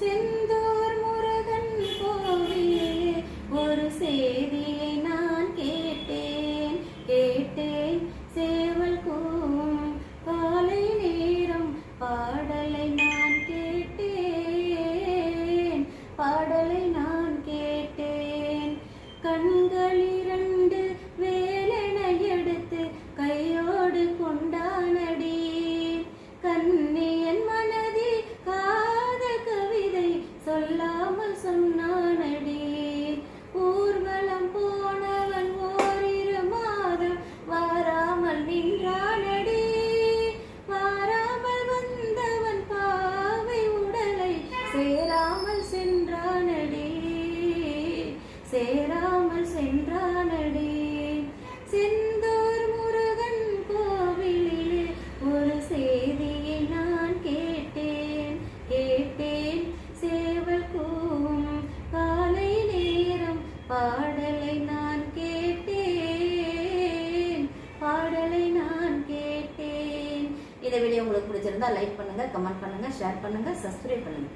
செந்தூர் முருகன் கோவிலே ஒரு செய்தியை நான் கேட்டேன் சேவல் கூவும் காலை நேரம் பாடலை நான் கேட்டேன் கண்கள் இரண்டு வேலென எடுத்து கையோடு கொண்டானடி கண்ணியன் மனதில் காதல் கவிதை சொல்லாமல் சொன்னானடி ஊர்வலம் போனவன் ஓரிரு மாதம் வாராமல் நின்றானடி வாராமல் வந்தவன் பாவை உடலை சேராமல் சென்றானடி செந்தூர் முருகன் கோவிலிலே ஒரு செய்தியை நான் கேட்டேன் சேவல் கூவும் காலை நேரம் பாடலை நான் கேட்டேன் இந்த வீடியோ உங்களுக்கு பிடிச்சிருந்தா லைக் பண்ணுங்க, கமெண்ட் பண்ணுங்க, ஷேர் பண்ணுங்க, சப்ஸ்கிரைப் பண்ணுங்க.